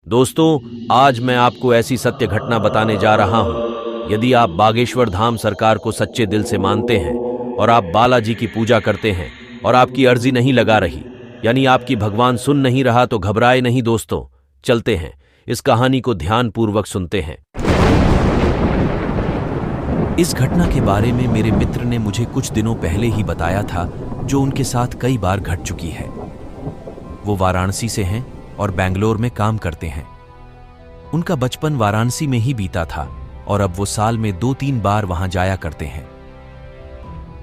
दोस्तों, आज मैं आपको ऐसी सत्य घटना बताने जा रहा हूं। यदि आप बागेश्वर धाम सरकार को सच्चे दिल से मानते हैं और आप बालाजी की पूजा करते हैं और आपकी अर्जी नहीं लगा रही, यानी आपकी भगवान सुन नहीं रहा, तो घबराए नहीं दोस्तों। चलते हैं, इस कहानी को ध्यानपूर्वक सुनते हैं। इस घटना के बारे में मेरे मित्र ने मुझे कुछ दिनों पहले ही बताया था, जो उनके साथ कई बार घट चुकी है। वो वाराणसी से हैं और बेंगलोर में काम करते हैं। उनका बचपन वाराणसी में ही बीता था और अब वो साल में 2-3 बार वहां जाया करते हैं।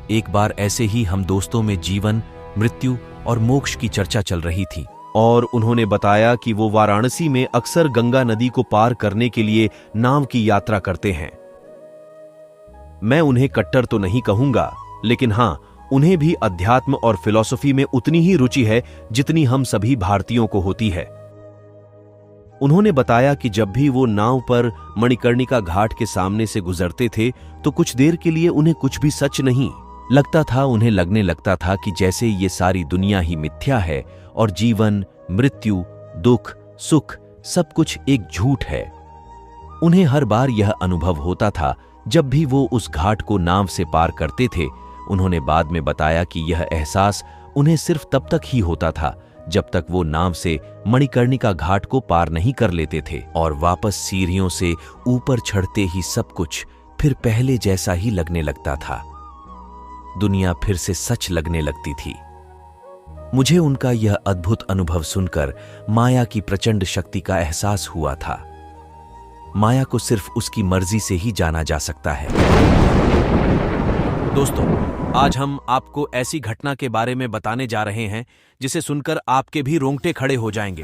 एक बार ऐसे ही हम दोस्तों में जीवन, मृत्यु और मोक्ष की चर्चा चल रही थी और उन्होंने बताया कि वो वाराणसी में अक्सर गंगा नदी को पार करने के लिए नाव की यात्रा करते हैं। मैं उन्हें कट्टर तो नहीं कहूंगा, लेकिन हां, उन्हें भी अध्यात्म और फिलॉसफी में उतनी ही रुचि है जितनी हम सभी भारतीयों को होती है। उन्होंने बताया कि जब भी वो नाव पर मणिकर्णिका घाट के सामने से गुजरते थे तो कुछ देर के लिए उन्हें कुछ भी सच नहीं लगता था। उन्हें लगने लगता था कि जैसे ये सारी दुनिया ही मिथ्या है और जीवन, मृत्यु, दुख, सुख सब कुछ एक झूठ है। उन्हें हर बार यह अनुभव होता था जब भी वो उस घाट को नाव से पार करते थे। उन्होंने बाद में बताया कि यह एहसास उन्हें सिर्फ तब तक ही होता था जब तक वो नाव से मणिकर्णिका घाट को पार नहीं कर लेते थे और वापस सीढ़ियों से ऊपर चढ़ते ही सब कुछ फिर पहले जैसा ही लगने लगता था। दुनिया फिर से सच लगने लगती थी। मुझे उनका यह अद्भुत अनुभव सुनकर माया की प्रचंड शक्ति का एहसास हुआ था। माया को सिर्फ उसकी मर्जी से ही जाना जा सकता है। दोस्तों, आज हम आपको ऐसी घटना के बारे में बताने जा रहे हैं जिसे सुनकर आपके भी रोंगटे खड़े हो जाएंगे।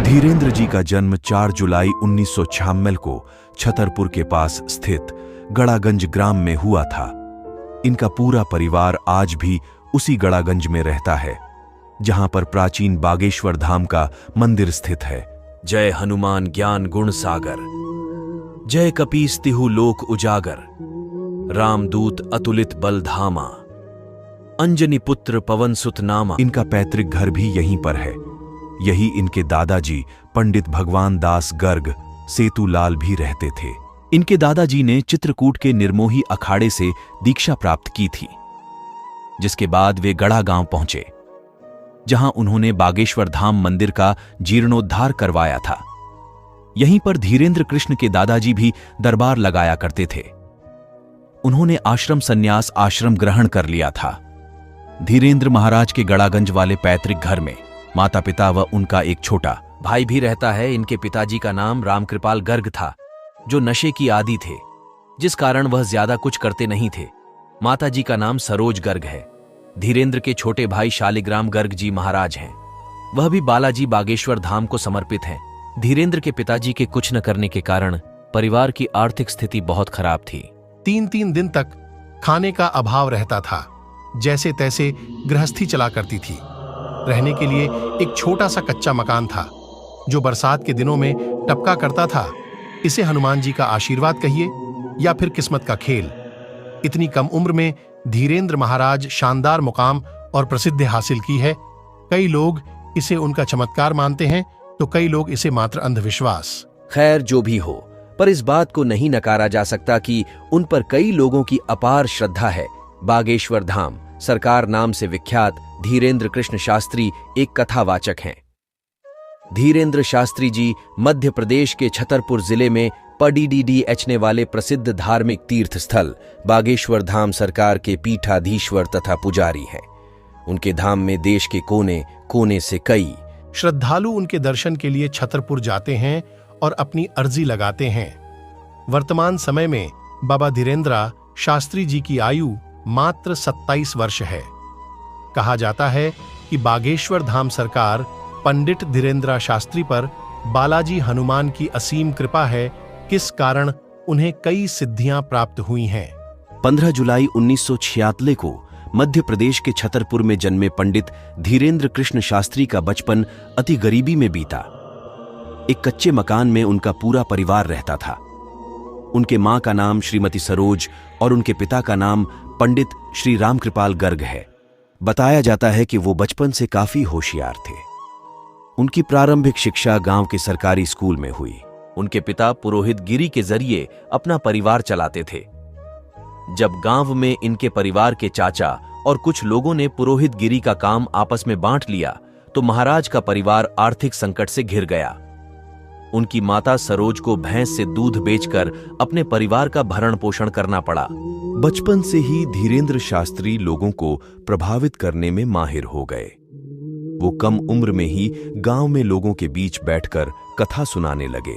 धीरेंद्र जी का जन्म 4 जुलाई 1996 को छतरपुर के पास स्थित गड़ागंज ग्राम में हुआ था। इनका पूरा परिवार आज भी उसी गड़ागंज में रहता है, जहां पर प्राचीन बागेश्वर धाम का मंदिर स्थित है। जय हनुमान ज्ञान गुण सागर, जय कपीस तिहु लोक उजागर, रामदूत अतुलित बल धामा, अंजनी पुत्र पवन सुत नामा। इनका पैतृक घर भी यहीं पर है। यही इनके दादाजी पंडित भगवान दास गर्ग सेतुलाल भी रहते थे। इनके दादाजी ने चित्रकूट के निर्मोही अखाड़े से दीक्षा प्राप्त की थी, जिसके बाद वे गढ़ा गांव पहुंचे, जहां उन्होंने बागेश्वर धाम मंदिर का जीर्णोद्धार करवाया था। यहीं पर धीरेंद्र कृष्ण के दादाजी भी दरबार लगाया करते थे। उन्होंने आश्रम संन्यास आश्रम ग्रहण कर लिया था। धीरेंद्र महाराज के गड़ागंज वाले पैतृक घर में माता पिता व उनका एक छोटा भाई भी रहता है। इनके पिताजी का नाम रामकृपाल गर्ग था, जो नशे की आदी थे, जिस कारण वह ज्यादा कुछ करते नहीं थे। माताजी का नाम सरोज गर्ग है। धीरेंद्र के छोटे भाई शालिग्राम गर्ग जी महाराज हैं। वह भी बालाजी बागेश्वर धाम को समर्पित हैं। धीरेंद्र के पिताजी के कुछ न करने के कारण परिवार की आर्थिक स्थिति बहुत खराब थी। 3-3 दिन तक खाने का अभाव रहता था। जैसे तैसे गृहस्थी चला करती थी। रहने के लिए एक छोटा सा कच्चा मकान था, जो बरसात के दिनों में टपका करता था। इसे हनुमान जी का आशीर्वाद कहिए या फिर किस्मत का खेल। इतनी कम उम्र में धीरेंद्र महाराज शानदार मुकाम और प्रसिद्धि हासिल की है। कई लोग इसे उनका चमत्कार मानते हैं, तो कई लोग इसे मात्र अंधविश्वास। खैर, जो भी हो, पर इस बात को नहीं नकारा जा सकता कि उन पर कई लोगों की अपार श्रद्धा है। बागेश्वर धाम सरकार नाम से विख्यात धीरेंद्र कृष्ण शास्त्री एक कथावाचक हैं। धीरेंद्र शास्त्री जी मध्य प्रदेश के छतरपुर जिले में पडीडीडीएचने वाले प्रसिद्ध धार्मिक तीर्थ स्थल बागेश्वर धाम सरकार के पीठाधीश्वर तथा पुजारी हैं। उनके धाम में देश के कोने कोने से कई श्रद्धालु उनके दर्शन के लिए छतरपुर जाते हैं और अपनी अर्जी लगाते हैं। वर्तमान समय में बाबा धीरेंद्र शास्त्री जी की आयु मात्र 27 वर्ष है। कहा जाता है कि बागेश्वर धाम सरकार पंडित धीरेंद्र शास्त्री पर बालाजी हनुमान की असीम कृपा है, किस कारण उन्हें कई सिद्धियां प्राप्त हुई हैं। 15 जुलाई 1946 को मध्य प्रदेश के छतरपुर में जन्मे पंडित धीरेंद्र कृष्ण शास्त्री का बचपन अति गरीबी में बीता। एक कच्चे मकान में उनका पूरा परिवार रहता था। उनके मां का नाम श्रीमती सरोज और उनके पिता का नाम पंडित श्री रामकृपाल गर्ग है। बताया जाता है कि वो बचपन से काफी होशियार थे। उनकी प्रारंभिक शिक्षा गांव के सरकारी स्कूल में हुई। उनके पिता पुरोहित गिरी के जरिए अपना परिवार चलाते थे। जब गांव में इनके परिवार के चाचा और कुछ लोगों ने पुरोहित गिरी का काम आपस में बांट लिया तो महाराज का परिवार आर्थिक संकट से घिर गया। उनकी माता सरोज को भैंस से दूध बेचकर अपने परिवार का भरण पोषण करना पड़ा। बचपन से ही धीरेंद्र शास्त्री लोगों को प्रभावित करने में माहिर हो गए। वो कम उम्र में ही गांव में लोगों के बीच बैठकर कथा सुनाने लगे।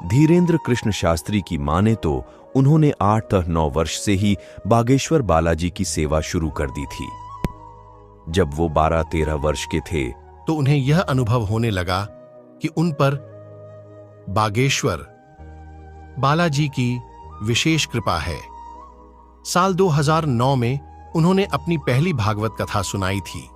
धीरेंद्र कृष्ण शास्त्री की माने तो उन्होंने 8-9 वर्ष से ही बागेश्वर बालाजी की सेवा शुरू कर दी थी। जब वो 12-13 वर्ष के थे तो उन्हें यह अनुभव होने लगा कि उन पर बागेश्वर बालाजी की विशेष कृपा है। साल 2009 में उन्होंने अपनी पहली भागवत कथा सुनाई थी।